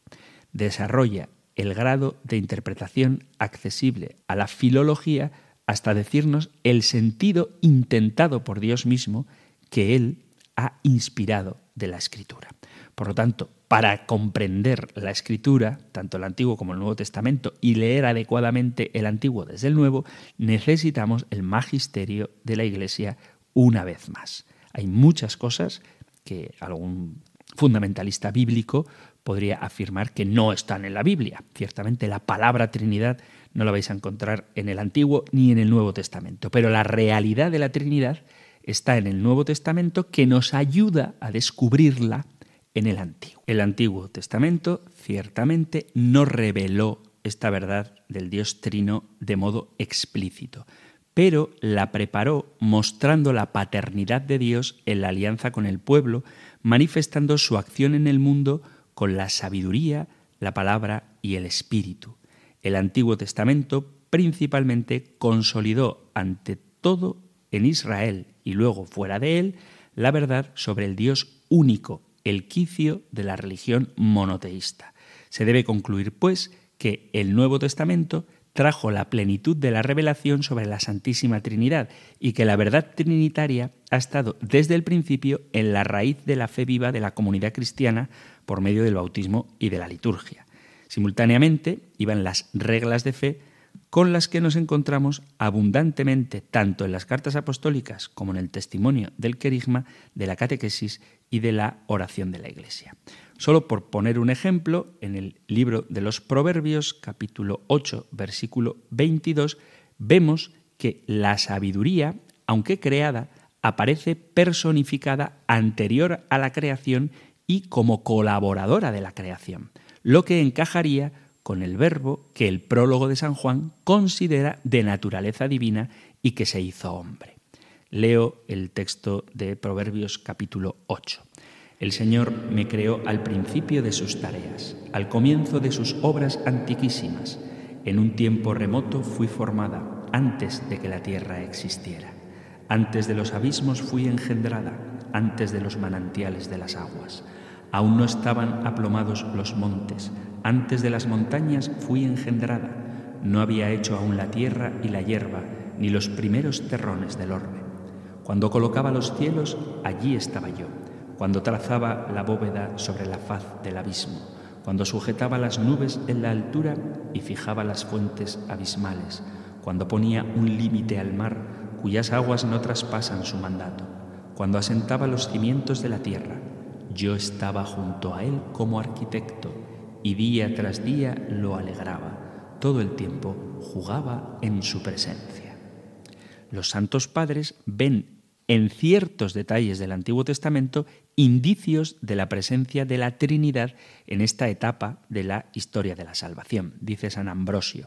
Desarrolla el grado de interpretación accesible a la filología hasta decirnos el sentido intentado por Dios mismo que Él ha inspirado de la Escritura. Por lo tanto, para comprender la Escritura, tanto el Antiguo como el Nuevo Testamento, y leer adecuadamente el Antiguo desde el Nuevo, necesitamos el magisterio de la Iglesia una vez más. Hay muchas cosas que algún fundamentalista bíblico podría afirmar que no están en la Biblia. Ciertamente la palabra Trinidad no la vais a encontrar en el Antiguo ni en el Nuevo Testamento, pero la realidad de la Trinidad está en el Nuevo Testamento, que nos ayuda a descubrirla en el Antiguo. El Antiguo Testamento ciertamente no reveló esta verdad del Dios Trino de modo explícito, pero la preparó mostrando la paternidad de Dios en la alianza con el pueblo, manifestando su acción en el mundo con la sabiduría, la palabra y el Espíritu. El Antiguo Testamento principalmente consolidó ante todo en Israel y luego fuera de él la verdad sobre el Dios único, el quicio de la religión monoteísta. Se debe concluir, pues, que el Nuevo Testamento trajo la plenitud de la revelación sobre la Santísima Trinidad y que la verdad trinitaria ha estado desde el principio en la raíz de la fe viva de la comunidad cristiana por medio del bautismo y de la liturgia. Simultáneamente iban las reglas de fe con las que nos encontramos abundantemente tanto en las cartas apostólicas como en el testimonio del querigma, de la catequesis y de la oración de la Iglesia. Solo por poner un ejemplo, en el libro de los Proverbios, capítulo 8, versículo 22, vemos que la sabiduría, aunque creada, aparece personificada anterior a la creación y como colaboradora de la creación, lo que encajaría con el verbo que el prólogo de San Juan considera de naturaleza divina y que se hizo hombre. Leo el texto de Proverbios capítulo 8. El Señor me creó al principio de sus tareas, al comienzo de sus obras antiquísimas. En un tiempo remoto fui formada, antes de que la tierra existiera. Antes de los abismos fui engendrada, antes de los manantiales de las aguas. Aún no estaban aplomados los montes, antes de las montañas fui engendrada. No había hecho aún la tierra y la hierba, ni los primeros terrones del orbe. Cuando colocaba los cielos, allí estaba yo. Cuando trazaba la bóveda sobre la faz del abismo, cuando sujetaba las nubes en la altura y fijaba las fuentes abismales, cuando ponía un límite al mar, cuyas aguas no traspasan su mandato, cuando asentaba los cimientos de la tierra. Yo estaba junto a él como arquitecto y día tras día lo alegraba. Todo el tiempo jugaba en su presencia. Los santos padres ven en ciertos detalles del Antiguo Testamento indicios de la presencia de la Trinidad en esta etapa de la historia de la salvación, dice San Ambrosio.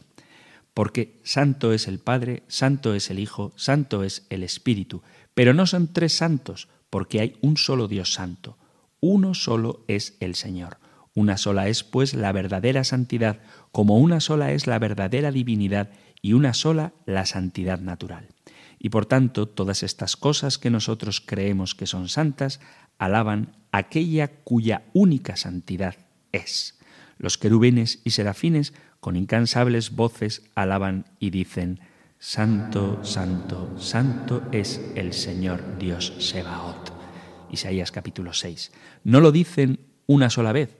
Porque santo es el Padre, santo es el Hijo, santo es el Espíritu, pero no son tres santos, porque hay un solo Dios santo. Uno solo es el Señor. Una sola es, pues, la verdadera santidad, como una sola es la verdadera divinidad y una sola la santidad natural. Y por tanto, todas estas cosas que nosotros creemos que son santas, alaban aquella cuya única santidad es. Los querubines y serafines, con incansables voces, alaban y dicen: Santo, santo, santo es el Señor Dios Sebaot. Isaías capítulo 6. No lo dicen una sola vez,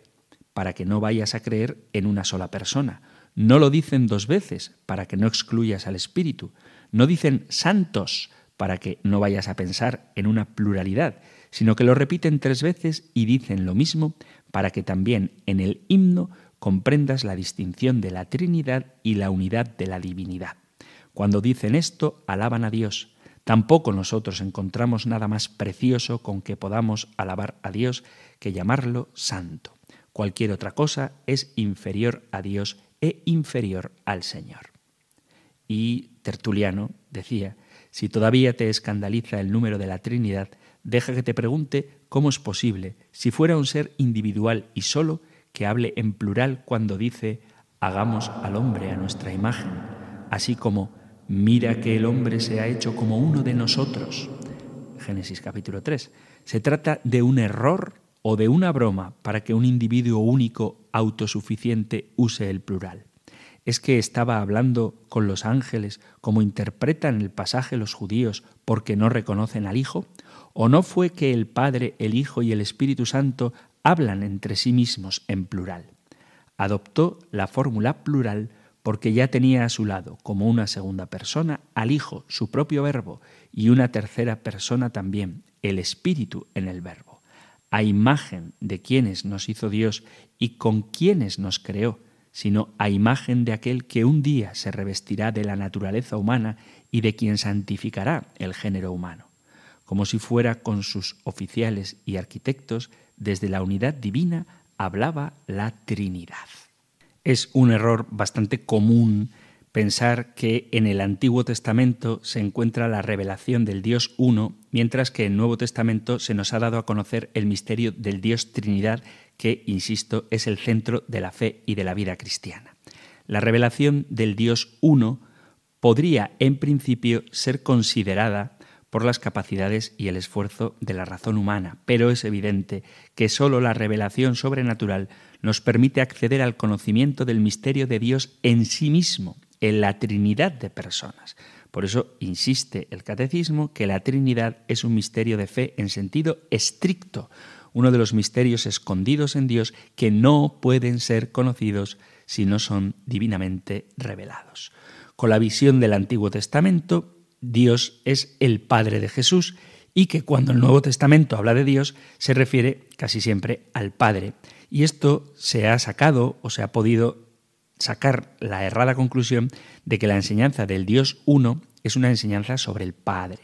para que no vayas a creer en una sola persona. No lo dicen dos veces, para que no excluyas al Espíritu. No dicen santos, para que no vayas a pensar en una pluralidad, sino que lo repiten tres veces y dicen lo mismo, para que también en el himno comprendas la distinción de la Trinidad y la unidad de la divinidad. Cuando dicen esto, alaban a Dios. Tampoco nosotros encontramos nada más precioso con que podamos alabar a Dios que llamarlo santo. Cualquier otra cosa es inferior a Dios e inferior al Señor. Y Tertuliano decía: si todavía te escandaliza el número de la Trinidad, deja que te pregunte cómo es posible, si fuera un ser individual y solo, que hable en plural cuando dice: hagamos al hombre a nuestra imagen, así como mira que el hombre se ha hecho como uno de nosotros. Génesis capítulo 3. Se trata de un error o de una broma para que un individuo único, autosuficiente, use el plural. ¿Es que estaba hablando con los ángeles, como interpretan el pasaje los judíos, porque no reconocen al Hijo? ¿O no fue que el Padre, el Hijo y el Espíritu Santo hablan entre sí mismos en plural? Adoptó la fórmula plural porque ya tenía a su lado, como una segunda persona, al Hijo, su propio Verbo, y una tercera persona también, el Espíritu en el Verbo. A imagen de quienes nos hizo Dios y con quienes nos creó, sino a imagen de aquel que un día se revestirá de la naturaleza humana y de quien santificará el género humano. Como si fuera con sus oficiales y arquitectos, desde la unidad divina hablaba la Trinidad. Es un error bastante común pensar que en el Antiguo Testamento se encuentra la revelación del Dios Uno, mientras que en el Nuevo Testamento se nos ha dado a conocer el misterio del Dios Trinidad, que, insisto, es el centro de la fe y de la vida cristiana. La revelación del Dios Uno podría, en principio, ser considerada por las capacidades y el esfuerzo de la razón humana, pero es evidente que sólo la revelación sobrenatural nos permite acceder al conocimiento del misterio de Dios en sí mismo, en la Trinidad de personas. Por eso insiste el Catecismo que la Trinidad es un misterio de fe en sentido estricto, uno de los misterios escondidos en Dios que no pueden ser conocidos si no son divinamente revelados. Con la visión del Antiguo Testamento, Dios es el Padre de Jesús, y que cuando el Nuevo Testamento habla de Dios se refiere casi siempre al Padre. Y esto se ha sacado o se ha podido sacar la errada conclusión de que la enseñanza del Dios Uno es una enseñanza sobre el Padre.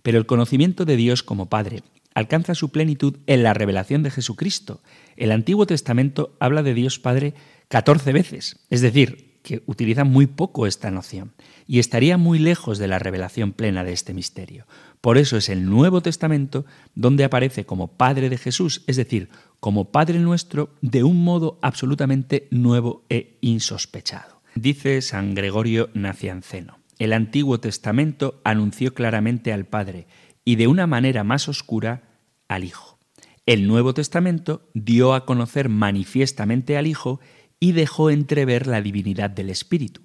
Pero el conocimiento de Dios como Padre alcanza su plenitud en la revelación de Jesucristo. El Antiguo Testamento habla de Dios Padre 14 veces, es decir, que utiliza muy poco esta noción y estaría muy lejos de la revelación plena de este misterio. Por eso es el Nuevo Testamento donde aparece como Padre de Jesús, es decir, como Padre nuestro, de un modo absolutamente nuevo e insospechado. Dice San Gregorio Nacianceno: el Antiguo Testamento anunció claramente al Padre y de una manera más oscura al Hijo. El Nuevo Testamento dio a conocer manifiestamente al Hijo y dejó entrever la divinidad del Espíritu.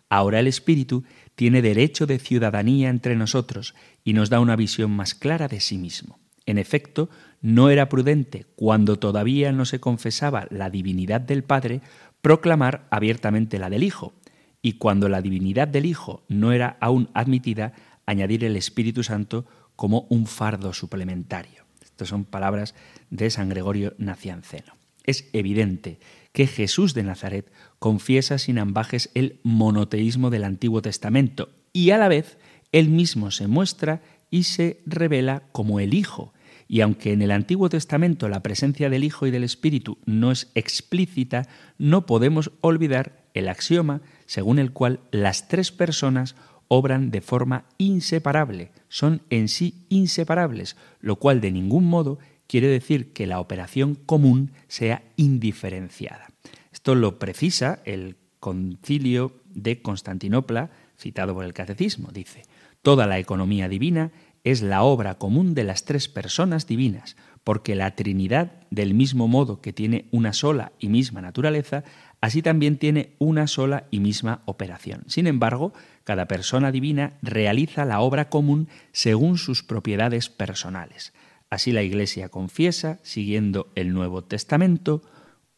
Ahora el Espíritu tiene derecho de ciudadanía entre nosotros y nos da una visión más clara de sí mismo. En efecto, no era prudente, cuando todavía no se confesaba la divinidad del Padre, proclamar abiertamente la del Hijo, y cuando la divinidad del Hijo no era aún admitida, añadir el Espíritu Santo como un fardo suplementario. Estas son palabras de San Gregorio Nacianceno. Es evidente que Jesús de Nazaret confiesa sin ambajes el monoteísmo del Antiguo Testamento y a la vez él mismo se muestra y se revela como el Hijo. Y aunque en el Antiguo Testamento la presencia del Hijo y del Espíritu no es explícita, no podemos olvidar el axioma según el cual las tres personas obran de forma inseparable, son en sí inseparables, lo cual de ningún modo quiere decir que la operación común sea indiferenciada. Esto lo precisa el Concilio de Constantinopla, citado por el Catecismo. Dice: toda la economía divina es la obra común de las tres personas divinas, porque la Trinidad, del mismo modo que tiene una sola y misma naturaleza, así también tiene una sola y misma operación. Sin embargo, cada persona divina realiza la obra común según sus propiedades personales. Así la Iglesia confiesa, siguiendo el Nuevo Testamento,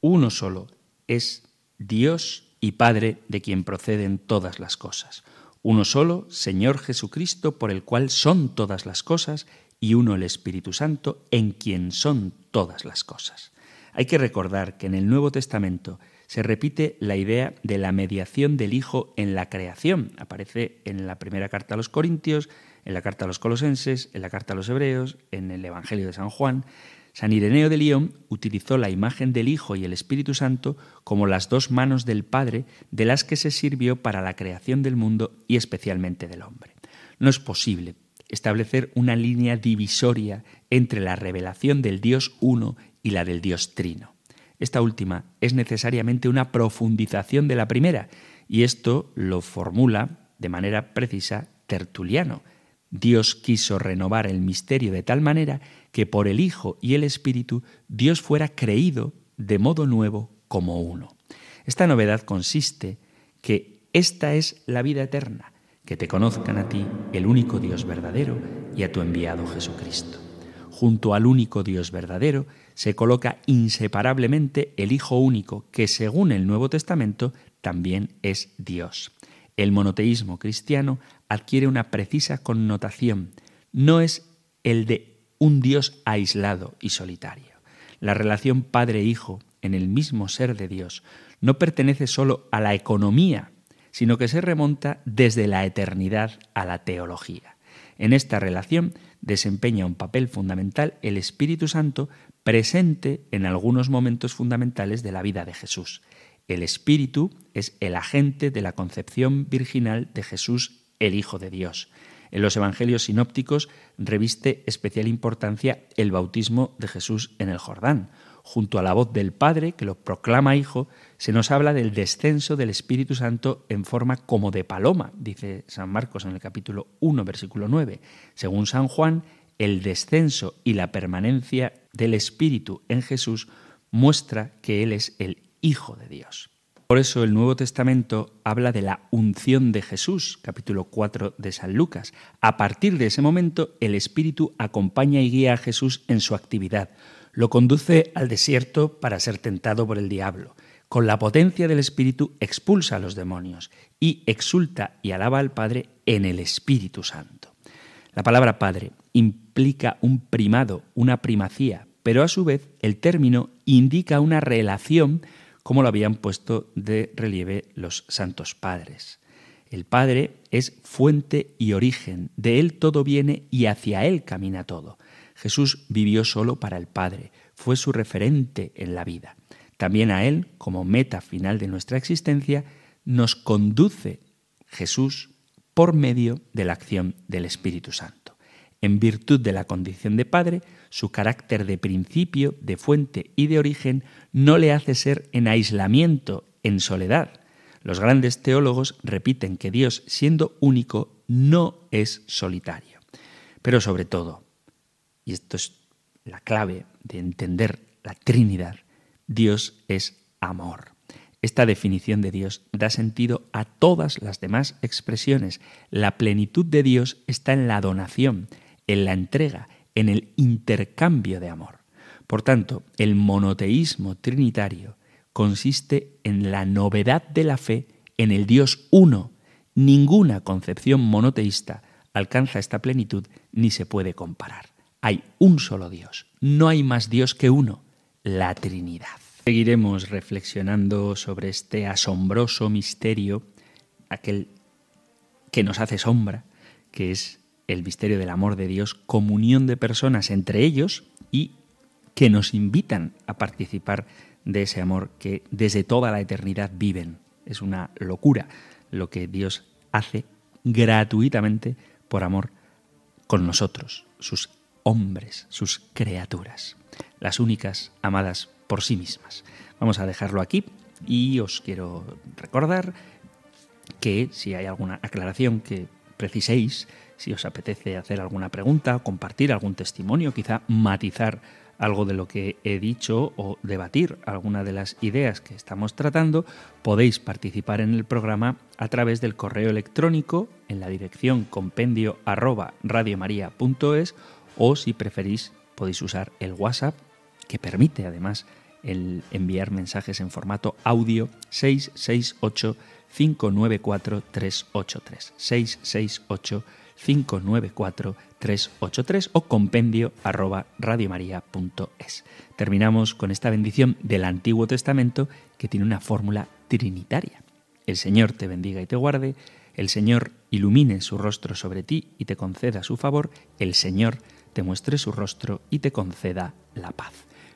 uno solo es Dios y Padre de quien proceden todas las cosas. Uno solo, Señor Jesucristo, por el cual son todas las cosas, y uno el Espíritu Santo, en quien son todas las cosas. Hay que recordar que en el Nuevo Testamento se repite la idea de la mediación del Hijo en la creación. Aparece en la primera carta a los Corintios, en la carta a los Colosenses, en la carta a los Hebreos, en el Evangelio de San Juan. San Ireneo de Lyon utilizó la imagen del Hijo y el Espíritu Santo como las dos manos del Padre de las que se sirvió para la creación del mundo y especialmente del hombre. No es posible establecer una línea divisoria entre la revelación del Dios uno y la del Dios trino. Esta última es necesariamente una profundización de la primera, y esto lo formula de manera precisa Tertuliano. Dios quiso renovar el misterio de tal manera que por el Hijo y el Espíritu Dios fuera creído de modo nuevo como uno. Esta novedad consiste que esta es la vida eterna, que te conozcan a ti, el único Dios verdadero, y a tu enviado Jesucristo. Junto al único Dios verdadero se coloca inseparablemente el Hijo único, que según el Nuevo Testamento también es Dios. El monoteísmo cristiano adquiere una precisa connotación. No es el de un Dios aislado y solitario. La relación Padre-Hijo en el mismo ser de Dios no pertenece solo a la economía, sino que se remonta desde la eternidad a la teología. En esta relación desempeña un papel fundamental el Espíritu Santo, presente en algunos momentos fundamentales de la vida de Jesús. El Espíritu es el agente de la concepción virginal de Jesús, el Hijo de Dios. En los Evangelios sinópticos reviste especial importancia el bautismo de Jesús en el Jordán. Junto a la voz del Padre, que lo proclama Hijo, se nos habla del descenso del Espíritu Santo en forma como de paloma, dice San Marcos en el capítulo 1, versículo 9. Según San Juan, el descenso y la permanencia del Espíritu en Jesús muestra que Él es el Hijo de Dios. Por eso el Nuevo Testamento habla de la unción de Jesús, capítulo 4 de San Lucas. A partir de ese momento, el Espíritu acompaña y guía a Jesús en su actividad. Lo conduce al desierto para ser tentado por el diablo. Con la potencia del Espíritu expulsa a los demonios y exulta y alaba al Padre en el Espíritu Santo. La palabra Padre implica un primado, una primacía, pero a su vez el término indica una relación, como lo habían puesto de relieve los santos padres. El Padre es fuente y origen, de Él todo viene y hacia Él camina todo. Jesús vivió solo para el Padre, fue su referente en la vida. También a Él, como meta final de nuestra existencia, nos conduce Jesús por medio de la acción del Espíritu Santo. En virtud de la condición de Padre, su carácter de principio, de fuente y de origen no le hace ser en aislamiento, en soledad. Los grandes teólogos repiten que Dios, siendo único, no es solitario. Pero sobre todo, y esto es la clave de entender la Trinidad, Dios es amor. Esta definición de Dios da sentido a todas las demás expresiones. La plenitud de Dios está en la donación, en la entrega, en el intercambio de amor. Por tanto, el monoteísmo trinitario consiste en la novedad de la fe en el Dios uno. Ninguna concepción monoteísta alcanza esta plenitud ni se puede comparar. Hay un solo Dios, no hay más Dios que uno, la Trinidad. Seguiremos reflexionando sobre este asombroso misterio, aquel que nos hace sombra, que es el misterio del amor de Dios, comunión de personas entre ellos y que nos invitan a participar de ese amor que desde toda la eternidad viven. Es una locura lo que Dios hace gratuitamente por amor con nosotros, sus hombres, sus criaturas, las únicas amadas por sí mismas. Vamos a dejarlo aquí y os quiero recordar que si hay alguna aclaración que preciséis, si os apetece hacer alguna pregunta, compartir algún testimonio, quizá matizar algo de lo que he dicho o debatir alguna de las ideas que estamos tratando, podéis participar en el programa a través del correo electrónico en la dirección compendio@radiomaria.es, o si preferís podéis usar el WhatsApp, que permite además el enviar mensajes en formato audio, 668-594-383, 668-594-383 o compendio@radiomaria.es. Terminamos con esta bendición del Antiguo Testamento que tiene una fórmula trinitaria. El Señor te bendiga y te guarde, el Señor ilumine su rostro sobre ti y te conceda su favor, el Señor te muestre su rostro y te conceda la paz.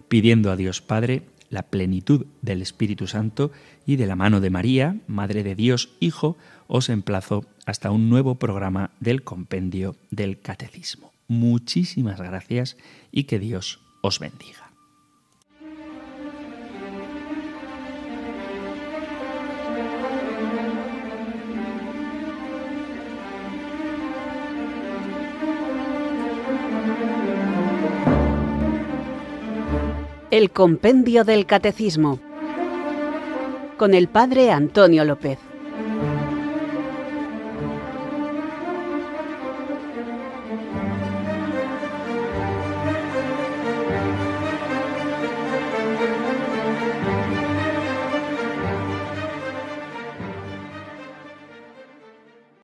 Pidiendo a Dios Padre la plenitud del Espíritu Santo y de la mano de María, Madre de Dios Hijo, os emplazo hasta un nuevo programa del Compendio del Catecismo. Muchísimas gracias y que Dios os bendiga. El Compendio del Catecismo con el Padre Antonio López.